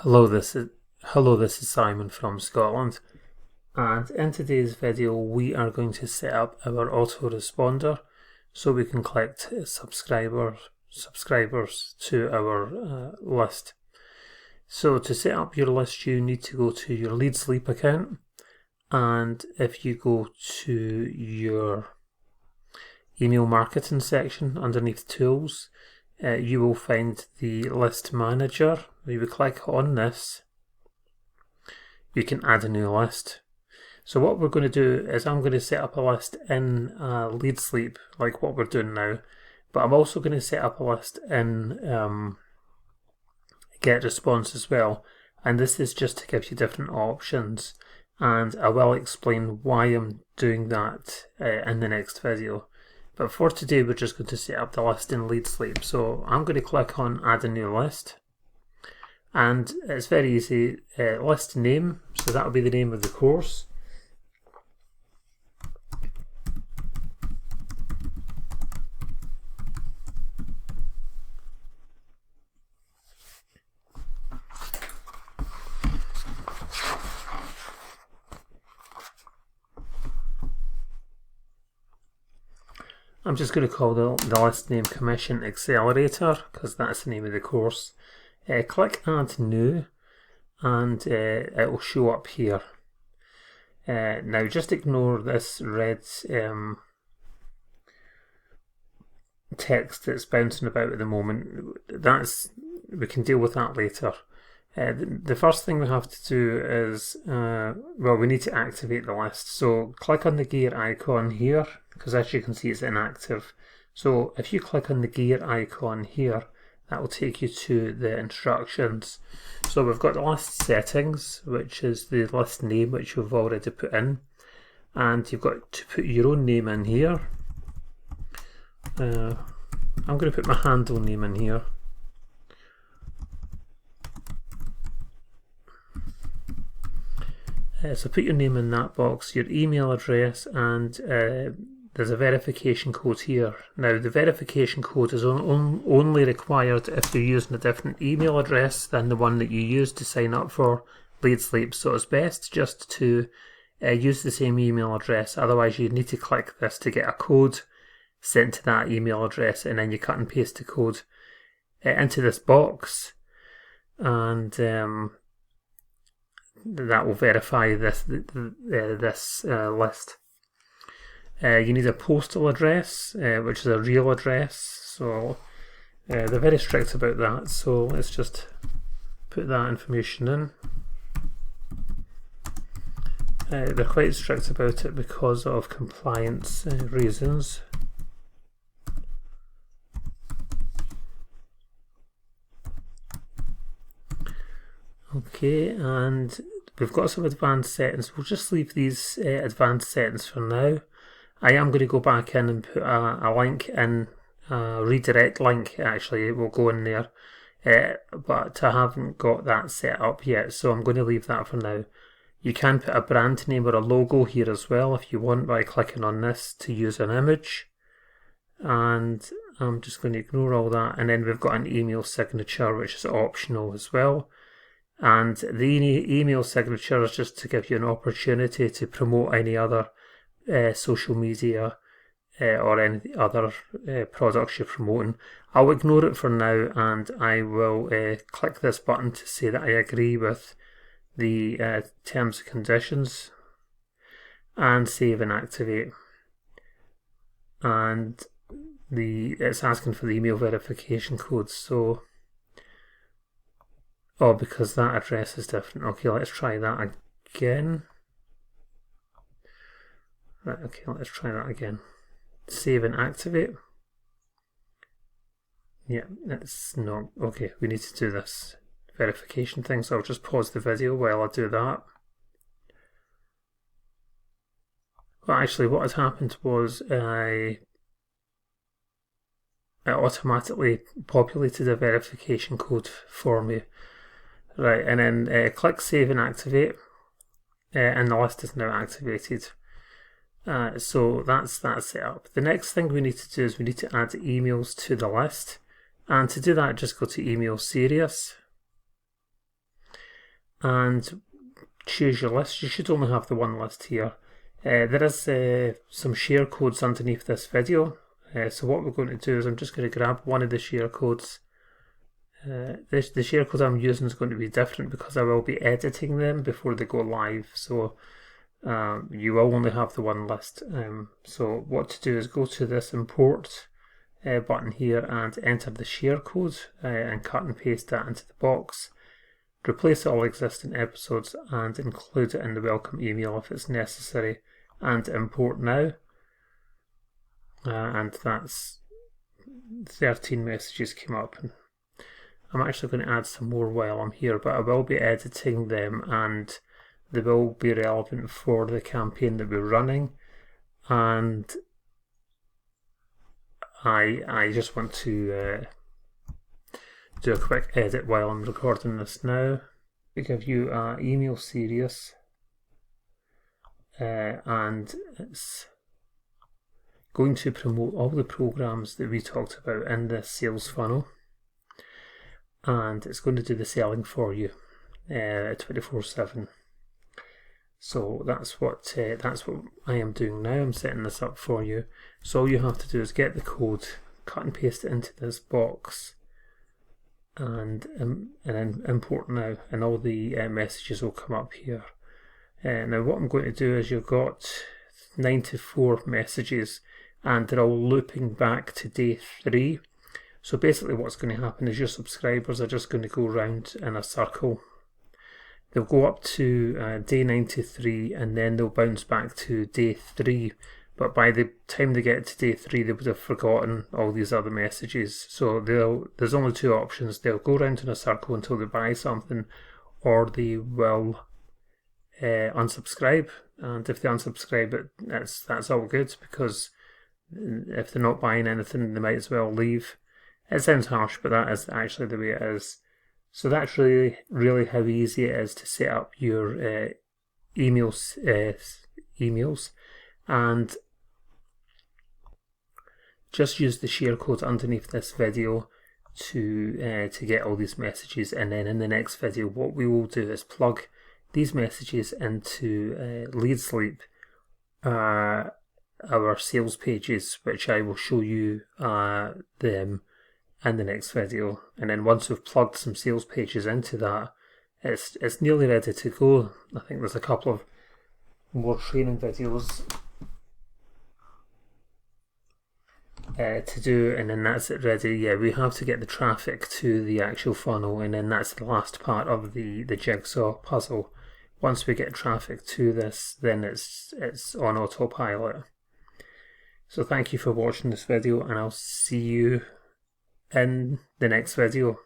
Hello, this is Simon from Scotland, and in today's video we are going to set up our autoresponder so we can collect subscribers to our list. So to set up your list you need to go to your LeadsLeap account, and if you go to your email marketing section underneath tools, you will find the list manager. If you click on this, you can add a new list. So what we're going to do is I'm going to set up a list in LeadsLeap, like what we're doing now, but I'm also going to set up a list in GetResponse as well, and this is just to give you different options, and I will explain why I'm doing that in the next video. But for today we're just going to set up the list in LeadsLeap. So I'm going to click on add a new list, and it's very easy. List name, so that will be the name of the course. I'm just going to call the list name Commission Accelerator because that's the name of the course. Click add new, and it will show up here. Now just ignore this red text that's bouncing about at the moment. We can deal with that later. The first thing we have to do is, we need to activate the list. So click on the gear icon here, because as you can see it's inactive. So if you click on the gear icon here, that will take you to the instructions. So we've got the list settings, which is the list name which you've already put in, and you've got to put your own name in here. I'm going to put my handle name in here. So put your name in that box, your email address, and there's a verification code here. Now the verification code is only required if you're using a different email address than the one that you used to sign up for LeadsLeap. So it's best just to use the same email address, otherwise you need to click this to get a code sent to that email address, and then you cut and paste the code into this box, and that will verify this list. You need a postal address, which is a real address, so they're very strict about that, so let's just put that information in. They're quite strict about it because of compliance reasons. Okay, and we've got some advanced settings. We'll just leave these advanced settings for now. I am going to go back in and put a link in, a redirect link actually, will go in there, but I haven't got that set up yet, so I'm going to leave that for now. You can put a brand name or a logo here as well if you want by clicking on this to use an image, and I'm just going to ignore all that. And then we've got an email signature which is optional as well. And the email signature is just to give you an opportunity to promote any other social media or any other products you're promoting. I'll ignore it for now, and I will click this button to say that I agree with the terms and conditions, and save and activate. And it's asking for the email verification code, so because that address is different. Okay, let's try that again. Right, okay, let's try that again. Save and activate. Yeah, it's not. Okay, we need to do this verification thing, so I'll just pause the video while I do that. Well, actually, what had happened was it automatically populated a verification code for me. Right, and then click Save and Activate, and the list is now activated. So that's that set up. The next thing we need to do is we need to add emails to the list, and to do that just go to Email Series, and choose your list. You should only have the one list here. There is some share codes underneath this video. So what we're going to do is I'm just going to grab one of the share codes. The share code I'm using is going to be different because I will be editing them before they go live. So you will only have the one list. So what to do is go to this import button here and enter the share code and cut and paste that into the box. Replace all existing episodes and include it in the welcome email if it's necessary, and import now. And that's 13 messages came up. I'm actually going to add some more while I'm here, but I will be editing them and they will be relevant for the campaign that we're running. And I just want to do a quick edit while I'm recording this now. We give you an email series, and it's going to promote all the programs that we talked about in the sales funnel, and it's going to do the selling for you 24/7. So that's what I am doing now. I'm setting this up for you. So all you have to do is get the code, cut and paste it into this box, and then import now, and all the messages will come up here. Now what I'm going to do is you've got 94 messages and they're all looping back to day 3. So basically what's going to happen is your subscribers are just going to go round in a circle. They'll go up to day 93 and then they'll bounce back to day 3. But by the time they get to day 3, they would have forgotten all these other messages. So there's only 2 options. They'll go round in a circle until they buy something, or they will unsubscribe. And if they unsubscribe, that's all good, because if they're not buying anything, they might as well leave. It sounds harsh, but that is actually the way it is. So that's really how easy it is to set up your emails, and just use the share code underneath this video to get all these messages. And then in the next video, what we will do is plug these messages into LeadsLeap, our sales pages, which I will show you them in the next video. And then once we've plugged some sales pages into that, it's nearly ready to go. I think there's a couple of more training videos to do, and then that's it ready. Yeah, we have to get the traffic to the actual funnel, and then that's the last part of the jigsaw puzzle. Once we get traffic to this, then it's on autopilot. So thank you for watching this video, and I'll see you in the next video.